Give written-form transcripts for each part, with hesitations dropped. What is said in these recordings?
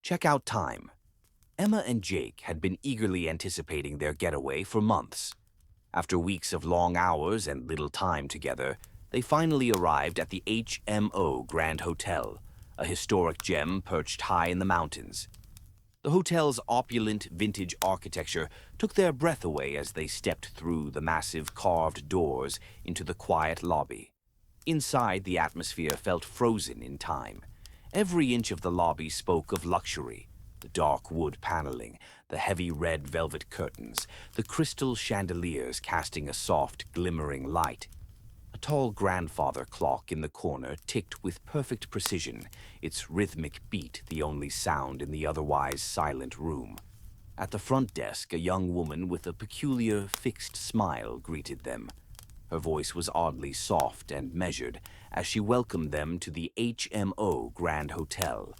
Checkout time. Emma and Jake had been eagerly anticipating their getaway for months. After weeks of long hours and little time together, they finally arrived at the HMO Grand Hotel, a historic gem perched high in the mountains. The hotel's opulent vintage architecture took their breath away as they stepped through the massive carved doors into the quiet lobby. Inside, the atmosphere felt frozen in time. Every inch of the lobby spoke of luxury. The dark wood paneling, the heavy red velvet curtains, the crystal chandeliers casting a soft, glimmering light. A tall grandfather clock in the corner ticked with perfect precision, its rhythmic beat the only sound in the otherwise silent room. At the front desk, a young woman with a peculiar, fixed smile greeted them. Her voice was oddly soft and measured as she welcomed them to the HMO Grand Hotel.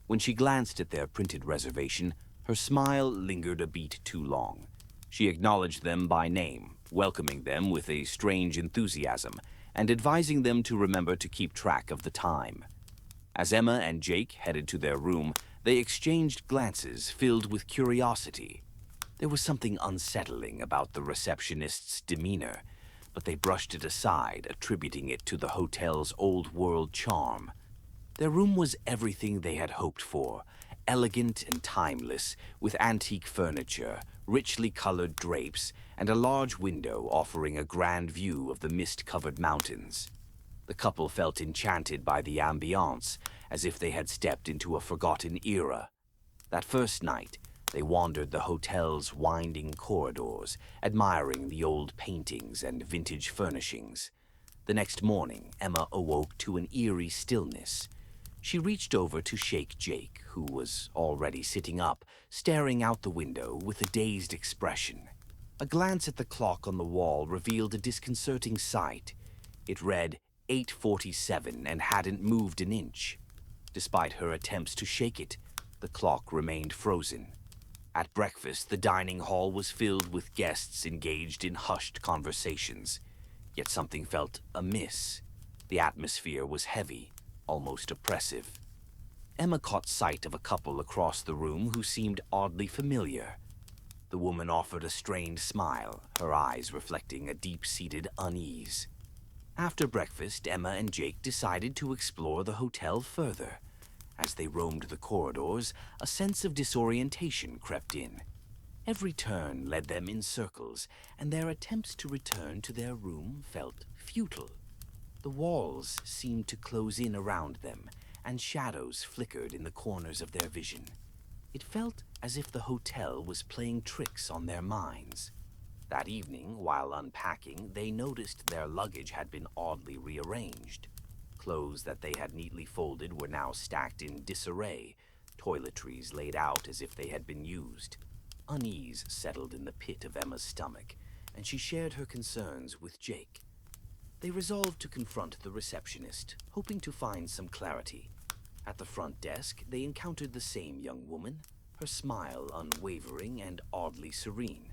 When she glanced at their printed reservation, her smile lingered a beat too long. She acknowledged them by name, welcoming them with a strange enthusiasm, and advising them to remember to keep track of the time. As Emma and Jake headed to their room, they exchanged glances filled with curiosity. There was something unsettling about the receptionist's demeanor, but they brushed it aside, attributing it to the hotel's old-world charm. Their room was everything they had hoped for, elegant and timeless, with antique furniture, richly colored drapes, and a large window offering a grand view of the mist-covered mountains. The couple felt enchanted by the ambiance, as if they had stepped into a forgotten era. That first night, they wandered the hotel's winding corridors, admiring the old paintings and vintage furnishings. The next morning, Emma awoke to an eerie stillness. She reached over to shake Jake, who was already sitting up, staring out the window with a dazed expression. A glance at the clock on the wall revealed a disconcerting sight. It read 8:47 and hadn't moved an inch. Despite her attempts to shake it, the clock remained frozen. At breakfast, the dining hall was filled with guests engaged in hushed conversations. Yet something felt amiss. The atmosphere was heavy, almost oppressive. Emma caught sight of a couple across the room who seemed oddly familiar. The woman offered a strained smile, her eyes reflecting a deep-seated unease. After breakfast, Emma and Jake decided to explore the hotel further. As they roamed the corridors, a sense of disorientation crept in. Every turn led them in circles, and their attempts to return to their room felt futile. The walls seemed to close in around them, and shadows flickered in the corners of their vision. It felt as if the hotel was playing tricks on their minds. That evening, while unpacking, they noticed their luggage had been oddly rearranged. Clothes that they had neatly folded were now stacked in disarray, toiletries laid out as if they had been used. Unease settled in the pit of Emma's stomach, and she shared her concerns with Jake. They resolved to confront the receptionist, hoping to find some clarity. At the front desk, they encountered the same young woman, her smile unwavering and oddly serene.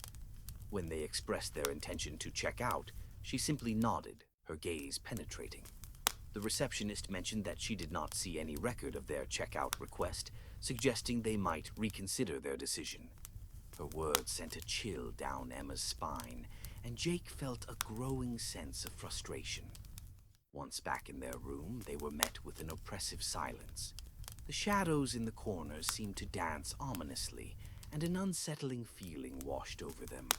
When they expressed their intention to check out, she simply nodded, her gaze penetrating. The receptionist mentioned that she did not see any record of their checkout request, suggesting they might reconsider their decision. Her words sent a chill down Emma's spine, and Jake felt a growing sense of frustration. Once back in their room, they were met with an oppressive silence. The shadows in the corners seemed to dance ominously, and an unsettling feeling washed over them.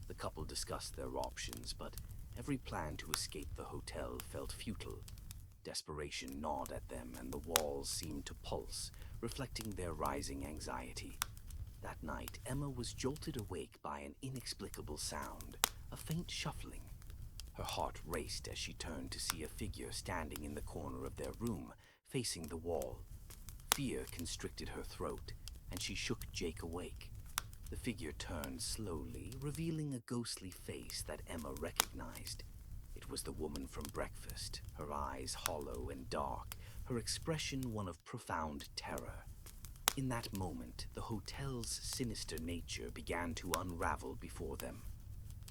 The couple discussed their options, but every plan to escape the hotel felt futile. Desperation gnawed at them, and the walls seemed to pulse, reflecting their rising anxiety. That night, Emma was jolted awake by an inexplicable sound, a faint shuffling. Her heart raced as she turned to see a figure standing in the corner of their room, facing the wall. Fear constricted her throat, and she shook Jake awake. The figure turned slowly, revealing a ghostly face that Emma recognized. It was the woman from breakfast, her eyes hollow and dark, her expression one of profound terror. In that moment, the hotel's sinister nature began to unravel before them.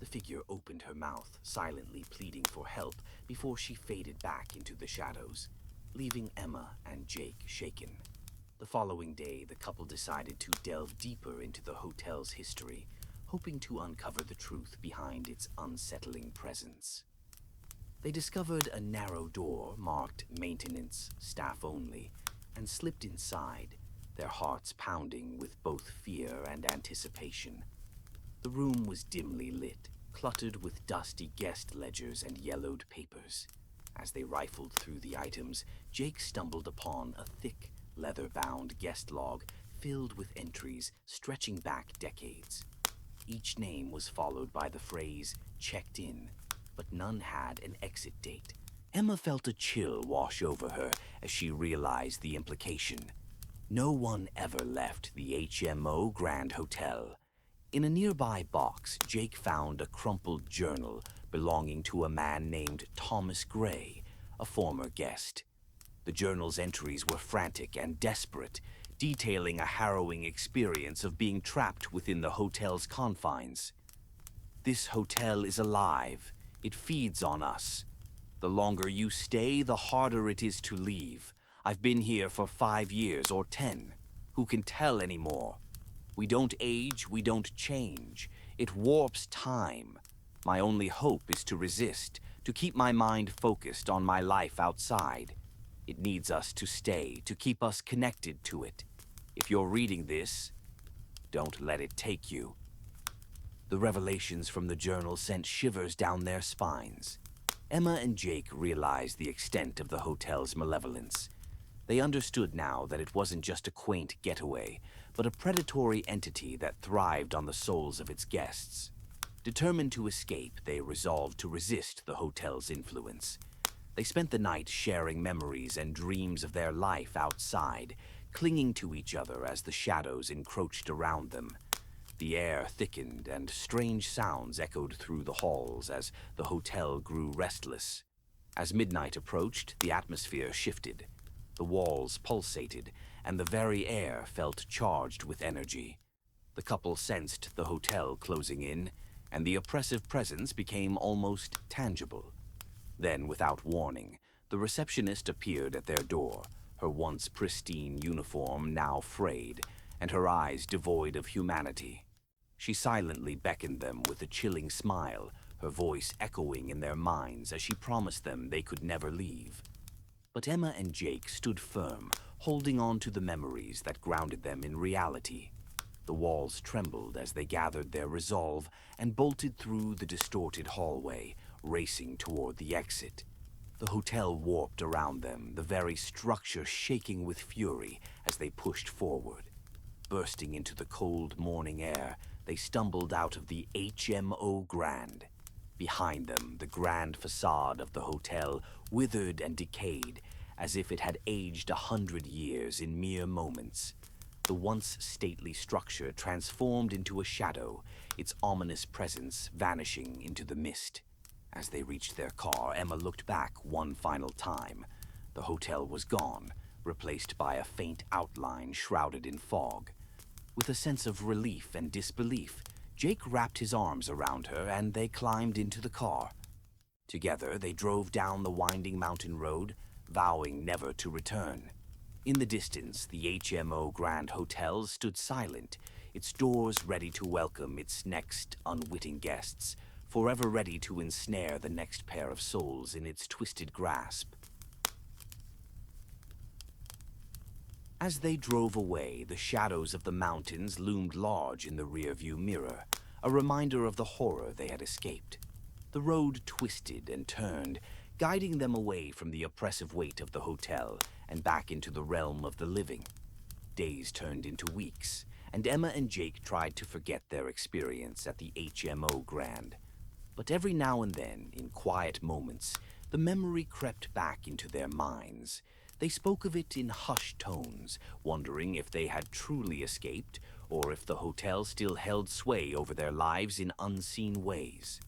The figure opened her mouth, silently pleading for help before she faded back into the shadows, leaving Emma and Jake shaken. The following day, the couple decided to delve deeper into the hotel's history, hoping to uncover the truth behind its unsettling presence. They discovered a narrow door marked "Maintenance, Staff Only," and slipped inside, their hearts pounding with both fear and anticipation. The room was dimly lit, cluttered with dusty guest ledgers and yellowed papers. As they rifled through the items, Jake stumbled upon a thick, leather-bound guest log filled with entries stretching back decades. Each name was followed by the phrase "checked in," but none had an exit date. Emma felt a chill wash over her as she realized the implication. No one ever left the HMO Grand Hotel. In a nearby box, Jake found a crumpled journal belonging to a man named Thomas Gray, a former guest. The journal's entries were frantic and desperate, detailing a harrowing experience of being trapped within the hotel's confines. "This hotel is alive. It feeds on us. The longer you stay, the harder it is to leave. I've been here for 5 years or 10. Who can tell anymore? We don't age, we don't change. It warps time. My only hope is to resist, to keep my mind focused on my life outside. It needs us to stay, to keep us connected to it. If you're reading this, don't let it take you." The revelations from the journal sent shivers down their spines. Emma and Jake realized the extent of the hotel's malevolence. They understood now that it wasn't just a quaint getaway, but a predatory entity that thrived on the souls of its guests. Determined to escape, they resolved to resist the hotel's influence. They spent the night sharing memories and dreams of their life outside, clinging to each other as the shadows encroached around them. The air thickened and strange sounds echoed through the halls as the hotel grew restless. As midnight approached, the atmosphere shifted. The walls pulsated, and the very air felt charged with energy. The couple sensed the hotel closing in, and the oppressive presence became almost tangible. Then, without warning, the receptionist appeared at their door, her once pristine uniform now frayed, and her eyes devoid of humanity. She silently beckoned them with a chilling smile, her voice echoing in their minds as she promised them they could never leave. But Emma and Jake stood firm, holding on to the memories that grounded them in reality. The walls trembled as they gathered their resolve and bolted through the distorted hallway, racing toward the exit. The hotel warped around them, the very structure shaking with fury as they pushed forward. Bursting into the cold morning air, they stumbled out of the HMO Grand. Behind them, the grand facade of the hotel withered and decayed, as if it had aged 100 years in mere moments. The once stately structure transformed into a shadow, its ominous presence vanishing into the mist. As they reached their car, Emma looked back one final time. The hotel was gone, replaced by a faint outline shrouded in fog. With a sense of relief and disbelief, Jake wrapped his arms around her and they climbed into the car. Together, they drove down the winding mountain road, vowing never to return. In the distance, the HMO Grand Hotel stood silent, its doors ready to welcome its next unwitting guests, forever ready to ensnare the next pair of souls in its twisted grasp. As they drove away, the shadows of the mountains loomed large in the rearview mirror, a reminder of the horror they had escaped. The road twisted and turned, guiding them away from the oppressive weight of the hotel and back into the realm of the living. Days turned into weeks, and Emma and Jake tried to forget their experience at the HMO Grand. But every now and then, in quiet moments, the memory crept back into their minds. They spoke of it in hushed tones, wondering if they had truly escaped, or if the hotel still held sway over their lives in unseen ways.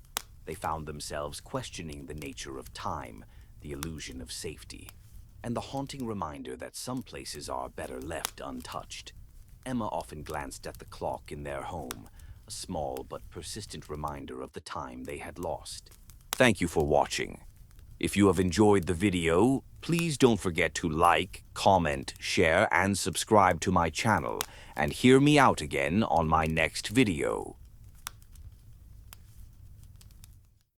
They found themselves questioning the nature of time, the illusion of safety, and the haunting reminder that some places are better left untouched. Emma often glanced at the clock in their home, a small but persistent reminder of the time they had lost. Thank you for watching. If you have enjoyed the video, please don't forget to like, comment, share, and subscribe to my channel, and hear me out again on my next video.